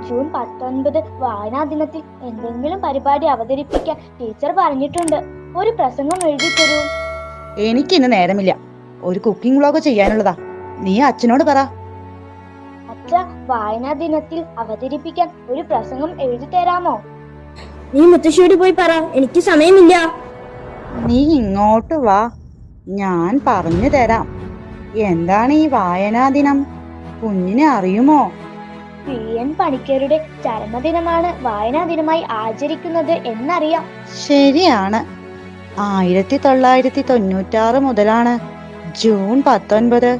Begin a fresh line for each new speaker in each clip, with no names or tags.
June 19 വായനാ ദിനത്തിൽ എന്തെങ്കിലും പരിപാടി അവതരിപ്പിക്കാൻ ടീച്ചർ പറഞ്ഞിട്ടുണ്ട്. ഒരു പ്രസംഗം എഴുതി തരൂ.
എനിക്കിന്ന് നേരമില്ല. ഒരു കുക്കിംഗ് വ്ലോഗ് ചെയ്യാനുള്ളതാ. നീ അച്ഛനോട് പറ.
അച്ഛ, വായനാ ദിനത്തിൽ അവതരിപ്പിക്കാൻ ഒരു പ്രസംഗം എഴുതി തരാമോ?
നീ മുത്തശ്ശിയോട് പോയി പറ, എനിക്ക് സമയമില്ല.
നീ ഇങ്ങോട്ട് വാ, ഞാൻ പറഞ്ഞു തരാം. എന്താണ് ഈ വായനാ ദിനം? കുഞ്ഞിനെ അറിയുമോ?
PN പണിക്കരുടെ ചരമദിനമാണ് വായനാ ദിനമായി ആചരിക്കുന്നത് എന്നറിയാം.
ശരിയാണ്. 1996 മുതലാണ് ജൂൺ 19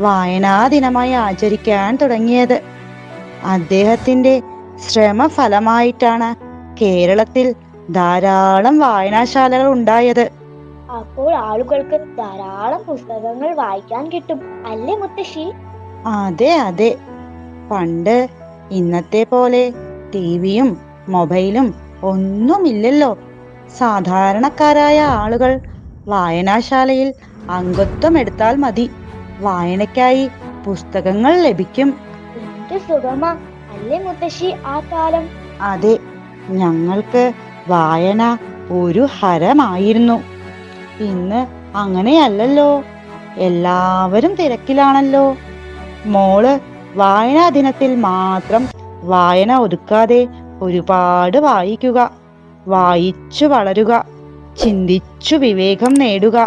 വായനാ ദിനമായി ആചരിക്കാൻ തുടങ്ങിയത്. അദ്ദേഹത്തിന്റെ ശ്രമഫലമായിട്ടാണ് കേരളത്തിൽ ധാരാളം വായനാശാലകൾ ഉണ്ടായത്.
അപ്പോൾ ആളുകൾക്ക് ധാരാളം പുസ്തകങ്ങൾ വായിക്കാൻ കിട്ടും, അല്ലേ മുത്തശ്ശി?
അതെ അതെ. പണ്ട് ഇന്നത്തെ പോലെ ടിവിയും മൊബൈലും ഒന്നുമില്ലല്ലോ. സാധാരണക്കാരായ ആളുകൾ വായനാശാലയിൽ അംഗത്വം എടുത്താൽ മതി. വായനയ്ക്കായി പുസ്തകങ്ങൾ ലഭിക്കും.
എന്ത് സുഖമാ അല്ലേ മുത്തശ്ശി ആ കാലം?
അതെ, ഞങ്ങൾക്ക് വായന ഒരു ഹരമായിരുന്നു. ഇന്ന് അങ്ങനെയല്ലല്ലോ. എല്ലാവരും തിരക്കിലാണല്ലോ. മോള് വായനാ ദിനത്തിൽ മാത്രം വായന ഒതുക്കാതെ ഒരുപാട് വായിക്കുക. വായിച്ചു വളരുക, ചിന്തിച്ചു വിവേകം നേടുക.